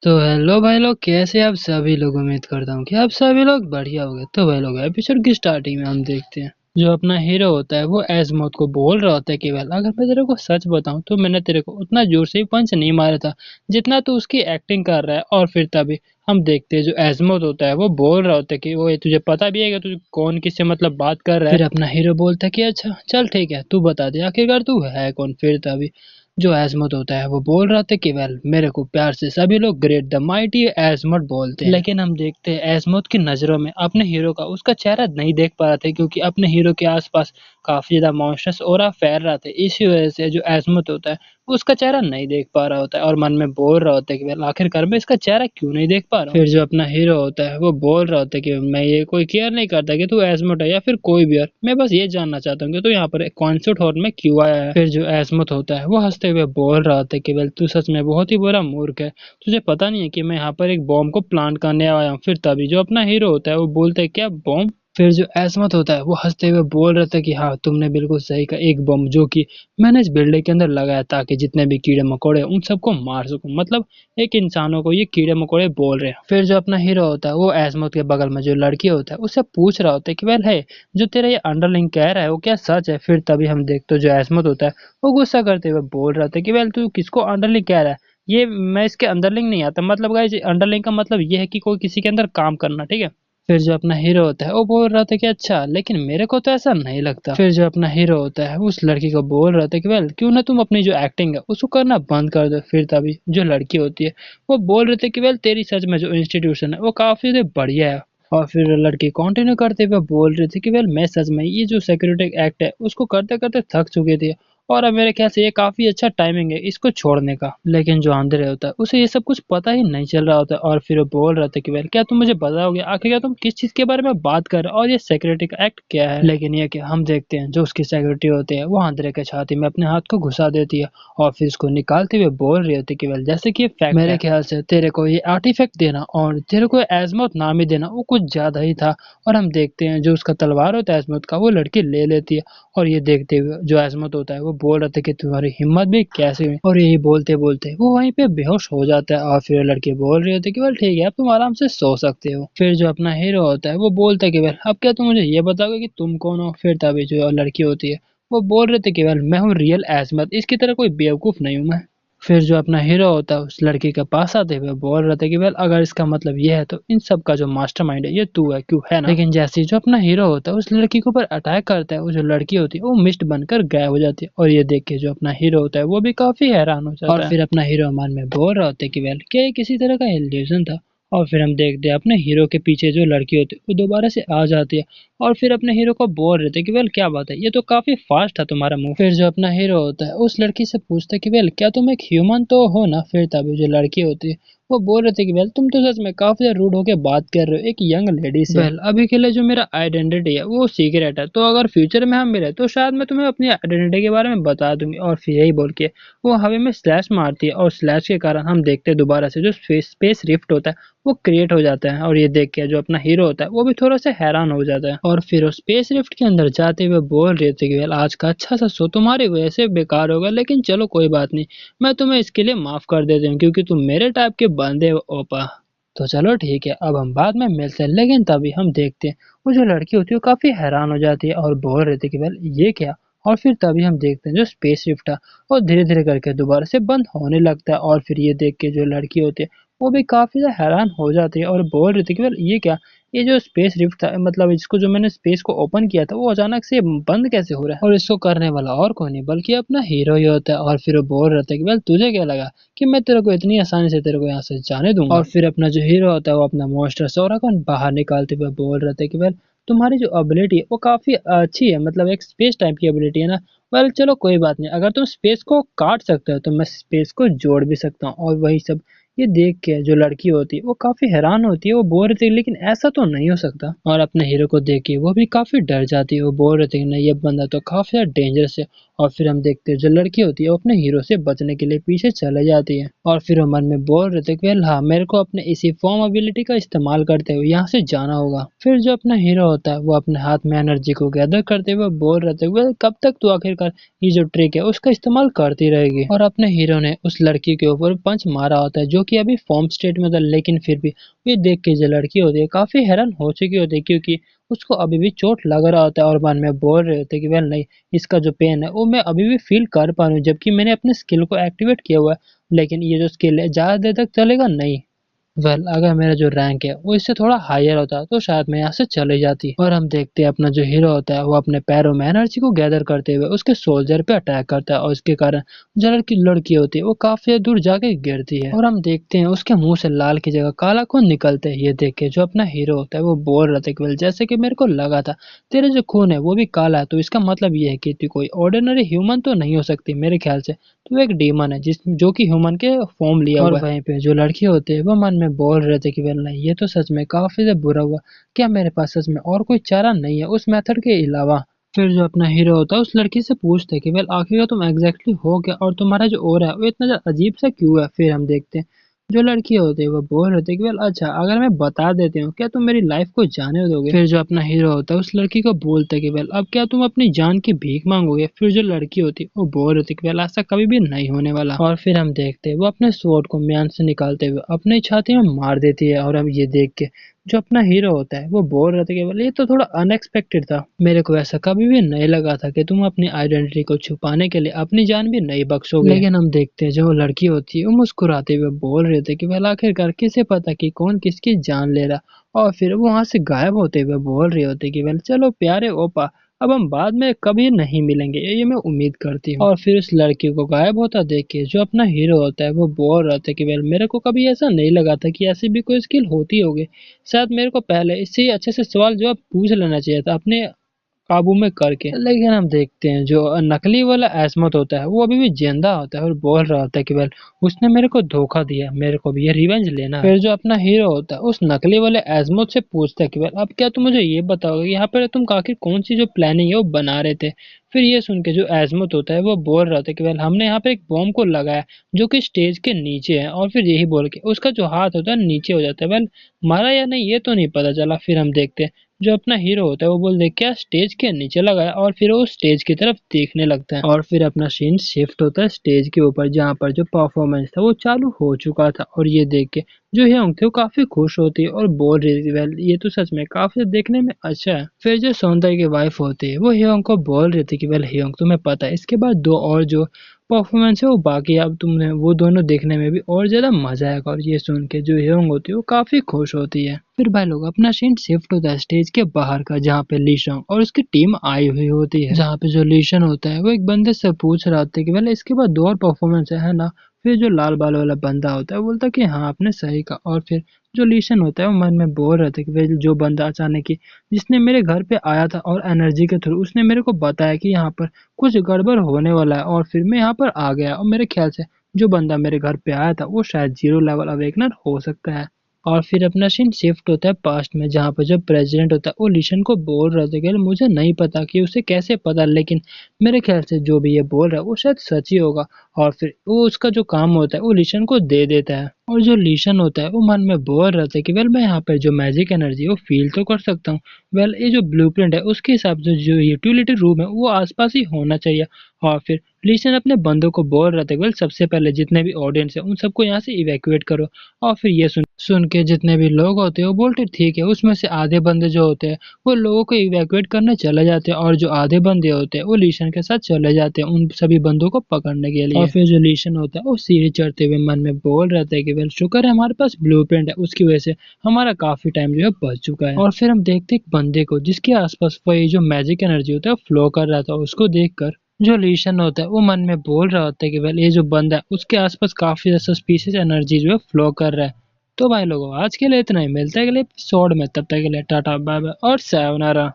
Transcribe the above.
तो हेलो भाई लोग, कैसे आप सभी लोग। उम्मीद करता हूँ कि आप सभी लोग बढ़िया होंगे। तो भाई लोग, एपिसोड की स्टार्टिंग में हम देखते हैं जो अपना हीरो होता है वो एजमोथ को बोल रहा होता है कि वेल, अगर मैं तेरे को सच बताऊं तो मैंने तेरे को उतना जोर से पंच नहीं मारा था जितना तू उसकी एक्टिंग कर रहा है। और फिर तभी हम देखते हैं जो एजमोथ होता है वो बोल रहा होता है कि वो ये तुझे पता भी है कि तू कौन किससे मतलब बात कर रहा है। फिर अपना हीरो बोलता है कि अच्छा चल ठीक है, तू बता दे आखिरकार तू है कौन। फिर तभी जो एजमत होता है वो बोल रहा था कि वेल, मेरे को प्यार से सभी लोग ग्रेट द माइटी एजमत बोलते हैं। लेकिन हम देखते हैं एजमत की नजरों में अपने हीरो का उसका चेहरा नहीं देख पा रहे थे, क्योंकि अपने हीरो के आसपास काफी ज्यादा मॉन्स्टर्स ऑरा फैल रहा थे। इसी वजह से जो एजमत होता है वो उसका चेहरा नहीं देख पा रहा होता है और मन में बोल रहा होता है कि वेल, आखिरकार मैं इसका चेहरा क्यों नहीं देख पा रहा हूँ। फिर जो अपना हीरो होता है वो बोल रहा होता है कि मैं ये कोई केयर नहीं करता कि तू एजमत है या फिर कोई भी और, मैं बस ये जानना चाहता हूँ कि तू यहाँ पर कॉन्सर्ट हॉल में क्यों आया है। फिर जो एजमत होता है वो हंसते हुए बोल रहा होता है कि वेल, तू सच में बहुत ही बुरा मूर्ख है। तुझे पता नहीं है कि मैं यहाँ पर एक बॉम्ब को प्लांट करने आया हूँ। फिर तभी जो अपना हीरो होता है वो बोलता है क्या बॉम्ब। फिर जो एसमत होता है वो हंसते हुए बोल रहा था कि हाँ, तुमने बिल्कुल सही कहा, एक बम जो कि मैंने इस बिल्डिंग के अंदर लगाया ताकि जितने भी कीड़े मकोड़े हैं, उन सबको मार सकूं। मतलब एक इंसानों को ये कीड़े मकोड़े बोल रहे हैं। फिर जो अपना हीरो होता है वो एसमत के बगल में जो लड़की होता है उससे पूछ रहा होता है कि वेल है, जो तेरा ये अंडरलिंग कह रहा है वो क्या सच है। फिर तभी हम देखते जो एसमत होता है वो गुस्सा करते हुए बोल रहा था कि वेल, तू किसको अंडरलिंग कह रहा है, ये मैं इसके अंदरलिंग नहीं आता। मतलब गाइस, अंडरलिंग का मतलब ये है कि कोई किसी के अंदर काम करना, ठीक है। फिर जो अपना हीरो होता है वो बोल रहा था कि अच्छा, लेकिन मेरे को तो ऐसा नहीं लगता। फिर जो अपना हीरो होता है वो उस लड़की को बोल रहा था कि वेल, क्यों ना तुम अपनी जो एक्टिंग है उसको करना बंद कर दो। फिर तभी जो लड़की होती है वो बोल रहे थे कि वेल, तेरी सच में जो इंस्टीट्यूशन है वो काफी बढ़िया है। और फिर लड़की कंटिन्यू करते हुए बोल रही थी कि वेल, मैं सच में ये जो सिक्योरिटी एक्ट है उसको करते करते थक चुकी थी और अब मेरे ख्याल से ये काफी अच्छा टाइमिंग है इसको छोड़ने का। लेकिन जो आंद्रे होता है उसे ये सब कुछ पता ही नहीं चल रहा होता है और फिर वो बोल रहा था कि वेल, क्या तुम मुझे बताओगे आखिर क्या तुम किस चीज के बारे में बात कर रहे हो और ये सिक्योरिटी का एक्ट क्या है। लेकिन ये क्या, हम देखते हैं जो उसकी सिक्योरिटी होती है वो आंद्रे के छाती में अपने हाथ को घुसा देती है और फिर उसको निकालते हुए बोल रही होती है कि वेल, जैसे कि फैक्ट मेरे ख्याल से तेरे को ये आर्टिफैक्ट देना और तेरे को एजमत नाम ही देना वो कुछ ज्यादा ही था। और हम देखते हैं जो उसका तलवार होता है एजमत का वो लड़की ले लेती है और ये देखते हुए जो एजमत होता है वो बोल रहा था कि तुम्हारी हिम्मत भी कैसे हुई। और यही बोलते बोलते वो वहीं पे बेहोश हो जाता है और फिर लड़के बोल रहे होते कि वेल ठीक है, अब तुम आराम से सो सकते हो। फिर जो अपना हीरो होता है वो बोलता है कि वेल, अब क्या तुम मुझे ये बताओगे कि तुम कौन हो। फिर तभी जो लड़की होती है वो बोल रहे थे कि वेल, मैं हूँ रियल एजमत, इसकी तरह कोई बेवकूफ नहीं हूँ मैं। फिर जो अपना हीरो होता है उस लड़की के पास आते हुए बोल रहा था कि वेल, अगर इसका मतलब ये है तो इन सब का जो मास्टरमाइंड है ये तू है, क्यों है ना। लेकिन जैसे ही जो अपना हीरो होता है उस लड़की के ऊपर अटैक करता है, वो जो लड़की होती है वो मिस्ट बनकर गायब हो जाती है और ये देख के जो अपना हीरो होता है वो भी काफी हैरान हो जाता है। और फिर अपना हीरो मन में बोल रहा होता है कि वेल, क्या ये किसी तरह का इल्यूजन था। और फिर हम देखते हैं अपने हीरो के पीछे जो लड़की होती है वो दोबारा से आ जाती है और फिर अपने हीरो को बोल रहे थे कि वेल, क्या बात है, ये तो काफी फास्ट था तुम्हारा मूव। फिर जो अपना हीरो होता है उस लड़की से पूछता है कि वेल, क्या तुम एक ह्यूमन तो हो ना। फिर तभी जो लड़की होती है वो बोल रहे थे कि वेल, तुम तो सच में काफी रूड होके बात कर रहे हो एक यंग लेडी से। वेल, अभी के लिए जो मेरा आइडेंटिटी है वो सीक्रेट है, तो अगर फ्यूचर में हम मिले तो शायद मैं तुम्हें अपनी आइडेंटिटी के बारे में बता दूंगी। और फिर यही बोल के वो हवा में स्लैश मारती है और स्लैश के कारण हम देखते हैं दोबारा से जो स्पेस रिफ्ट होता है वो क्रिएट हो जाता है। और ये देख के जो अपना हीरो होता है वो भी थोड़ा सा हैरान हो जाता है और फिर उस स्पेस रिफ्ट के अंदर जाते हुए बोल रहे थे कि वेल, आज का अच्छा सा शो तुम्हारी वजह से बेकार होगा, लेकिन चलो कोई बात नहीं, मैं तुम्हें इसके लिए माफ कर देती हूँ क्योंकि तुम मेरे टाइप के बंदे हो ओपा। तो चलो ठीक है, अब हम बाद में मिलते हैं। लेकिन तभी हम देखते हैं वो जो लड़की होती है वो काफी हैरान हो जाती है और बोल रही थी कि वेल, ये क्या। और फिर तभी हम देखते हैं जो स्पेस शिफ्ट है वो धीरे धीरे करके दोबारा से बंद होने लगता है और फिर ये देख के जो लड़की होती है वो भी काफी ज्यादा हैरान हो जाती है और बोल रही थी कि वेल, ये क्या, ये जो स्पेस रिफ्ट था, मतलब इसको जो मैंने स्पेस को ओपन किया था वो अचानक से बंद कैसे हो रहा है। और इसको करने वाला और कोई नहीं बल्कि अपना हीरो ही होता है। और फिर वो बोल रहा था कि वेल, तुझे क्या लगा कि मैं तेरे को इतनी आसानी से तेरे को यहाँ से जाने दूंगा। और फिर अपना जो हीरो होता है वो अपना मॉन्स्टर सोरा को बाहर निकालते हुए बोल रहा था कि वेल, तुम्हारी जो एबिलिटी है वो काफी अच्छी है, मतलब एक स्पेस टाइप की एबिलिटी है ना। वेल चलो कोई बात नहीं, अगर तुम स्पेस को काट सकते हो तो मैं स्पेस को जोड़ भी सकता हूँ। और वही सब ये देख के जो लड़की होती है वो काफी हैरान होती है, वो बोल रही थी लेकिन ऐसा तो नहीं हो सकता। और अपने हीरो को देख के वो भी काफी डर जाती है, वो बोल रहे थे कि नहीं, ये बंदा तो काफी ज्यादा डेंजरस है। और फिर हम देखते हैं जो लड़की होती है वो अपने हीरो से बचने के लिए पीछे चले जाती है और फिर वो मन में बोल रहे थे कि वेल हाँ, मेरे को अपने इसी फॉर्म एबिलिटी का इस्तेमाल करते हुए यहाँ से जाना होगा। फिर जो अपना हीरो होता है वो अपने हाथ में एनर्जी को गैदर करते हुए बोल रहे थे वेल, कब तक तू आखिरकार ये जो ट्रिक है उसका इस्तेमाल करती रहेगी। और अपने हीरो ने उस लड़की के ऊपर पंच मारा होता है जो जो कि अभी फॉर्म स्टेट में था, लेकिन फिर भी ये देख के जो लड़की होती है काफी हैरान हो चुकी होती है, क्योंकि उसको अभी भी चोट लग रहा होता है और मन में बोल रहे होते हैं कि वेल नहीं, इसका जो पेन है वो मैं अभी भी फील कर पा रहा हूँ, जबकि मैंने अपने स्किल को एक्टिवेट किया हुआ है, लेकिन ये जो स्किल है ज्यादा देर तक चलेगा नहीं। अगर मेरा जो रैंक है वो इससे थोड़ा हायर होता तो शायद मैं यहाँ से चले जाती। और हम देखते हैं अपना जो हीरो होता है वो अपने पैरों में एनर्जी को गैदर करते हुए उसके सोल्जर पे अटैक करता है, और इसके कारण जो लड़की लड़की होती है वो काफी दूर जाके गिरती है, और हम देखते हैं उसके मुंह से लाल की जगह काला खून निकलते हैं। ये देख के जो अपना हीरो होता है वो बोल रहा था कि well, जैसे कि मेरे को लगा था तेरे जो खून है वो भी काला है, तो इसका मतलब ये है कि तू कोई ऑर्डिनरी ह्यूमन तो नहीं हो सकती, मेरे ख्याल से तो एक डीमन है जिस जो कि ह्यूमन के फॉर्म लिया हुआ है। और वहीं पे जो लड़की होती है वो मन में बोल रहे थे कि वेल नहीं, ये तो सच में काफी से बुरा हुआ, क्या मेरे पास सच में और कोई चारा नहीं है उस मेथड के अलावा। फिर जो अपना हीरो होता है उस लड़की से पूछते हैं कि वेल आखिर तुम एग्जैक्टली हो क्या, और तुम्हारा जो ओरा है वो इतना ज्यादा अजीब सा क्यों है। फिर हम देखते हैं जो लड़की होती है वो बोल रहे थे कि वेल अच्छा अगर मैं बता देती हूँ क्या तुम मेरी लाइफ को जाने दोगे। फिर जो अपना हीरो होता है उस लड़की को बोलते कि वेल अब क्या तुम अपनी जान की भीख मांगोगे। फिर जो लड़की होती है वो बोल रही थी कि वेल ऐसा कभी भी नहीं होने वाला। और फिर हम देखते हैं वो अपने स्वॉर्ड को म्यान से निकालते हुए अपनी छाती में मार देती है, और हम ये देख के जो अपना हीरो होता है वो बोल रहे थे कि बोले ये तो थोड़ा अनएक्सपेक्टेड था, मेरे को ऐसा कभी भी नहीं लगा था कि तुम अपनी आइडेंटिटी को छुपाने के लिए अपनी जान भी नहीं बख्शोगे। लेकिन हम देखते हैं जो वो लड़की होती है वो मुस्कुराते हुए बोल रहे थे कि वह आखिरकार किसे पता कि कौन किसकी जान ले रहा। और फिर वो वहां से गायब होते हुए बोल रहे होते कि वेल चलो प्यारे ओपा, अब हम बाद में कभी नहीं मिलेंगे, ये मैं उम्मीद करती हूँ। और फिर उस लड़की को गायब होता देख के जो अपना हीरो होता है वो बोल रहा था कि वेल मेरे को कभी ऐसा नहीं लगा था कि ऐसी भी कोई स्किल होती होगी, शायद मेरे को पहले इससे ही अच्छे से सवाल जवाब पूछ लेना चाहिए था अपने काबू में करके। लेकिन हम देखते हैं जो नकली वाला एस्मत होता है वो अभी भी जिंदा होता है और बोल रहा होता है कि वेल उसने मेरे को धोखा दिया, मेरे को भी ये रिवेंज लेना है। फिर जो अपना हीरो होता है उस नकली वाले एस्मत से पूछता है कि वेल अब क्या तुम मुझे ये बताओगे यहाँ पर तुम आखिर कौन सी जो प्लानिंग है वो बना रहे थे। फिर ये सुन के जो एस्मत होता है वो बोल रहा था कि वेल हमने यहाँ पे एक बॉम्ब को लगाया जो कि स्टेज के नीचे है, और फिर यही बोल के उसका जो हाथ होता है नीचे हो जाता है। वेल मारा या नहीं ये तो नहीं पता चला। फिर हम देखते हैं जो अपना हीरो होता है वो बोल दे क्या स्टेज के नीचे लगा है, और फिर वो स्टेज की तरफ देखने लगता है। और फिर अपना सीन शिफ्ट होता है स्टेज के ऊपर जहाँ पर जो परफॉर्मेंस था वो चालू हो चुका था, और ये देख के जो ह्योंग थे वो काफी खुश होती है और बोल रही थी वेल ये तो सच में काफी देखने में अच्छा है। फिर जो सौंदर्य की वाइफ होती है वो ह्योंग को बोल रही थी कि वेल ह्योंग तुम्हें पता है इसके बाद दो और जो परफॉर्मेंस है वो बाकी, अब तुमने वो दोनों देखने में भी और ज्यादा मजा आएगा। और ये सुन के जो ह्योंग होती है वो काफी खुश होती है। फिर भाई लोग अपना सीन शिफ्ट होता है स्टेज के बाहर का जहाँ पे लीशंग और उसकी टीम आई हुई होती है, जहाँ पे जो लीशन होता है वो एक बंदे से पूछ रहा था कि वेल इसके बाद दो और परफॉर्मेंस है ना। फिर जो लाल बाल वाला बंदा होता है वो बोलता कि हाँ आपने सही कहा। और फिर जो लीशन होता है वो मन में बोल रहा था कि वेल जो बंदा अचानक ही जिसने मेरे घर पे आया था और एनर्जी के थ्रू उसने मेरे को बताया कि यहाँ पर कुछ गड़बड़ होने वाला है, और फिर मैं यहाँ पर आ गया, और मेरे ख्याल से जो बंदा मेरे घर पे आया था वो शायद 0 लेवल अवेकनर हो सकता है। और फिर अपना सीन शिफ्ट होता है पास्ट में जहाँ पर जो प्रेसिडेंट होता है वो लिशन को बोल रहा था कि मुझे नहीं पता कि उसे कैसे पता, लेकिन मेरे ख्याल से जो भी ये बोल रहा है वो शायद सच ही होगा। और फिर वो उसका जो काम होता है वो लिशन को दे देता है, और जो लिशन होता है वो मन में बोल रहा था कि वेल मैं यहाँ पर जो मैजिक एनर्जी है वो फील तो कर सकता हूँ। वेल ये जो ब्लूप्रिंट है उसके हिसाब से जो यूटिलिटी रूम है वो आसपास ही होना चाहिए। और फिर लिशन अपने बंदों को बोल रहा था वेल सबसे पहले जितने भी ऑडियंस है उन सबको यहाँ से इवैक्यूएट करो। और फिर ये सुन सुन के जितने भी लोग होते हैं वो बोलते ठीक है, उसमें से आधे बंदे जो होते हैं वो लोगों को इवैक्यूएट करने चले जाते हैं, और जो आधे बंदे होते हैं वो लीशन के साथ चले जाते हैं उन सभी बंदों को पकड़ने के लिए। और फिर जो लीशन होता है वो सीढ़ी चढ़ते हुए मन में बोल रहा था कि वेल शुक्र है हमारे पास ब्लूप्रिंट है, उसकी वजह से हमारा काफी टाइम जो है बच चुका है। और फिर हम देखते एक बंदे को जिसके आसपास वही जो मैजिक एनर्जी होता है वो फ्लो कर रहा था, उसको देखकर जो लीशन होता है वो मन में बोल रहा होता है कि वेल ये जो बंदा है उसके आसपास काफी ज्यादा स्पीशीज एनर्जी जो है फ्लो कर रहा है। तो भाई लोगों आज के लिए इतना ही, मिलते हैं अगले एपिसोड में, तब तक के लिए टाटा बाय बाय और सायोनारा।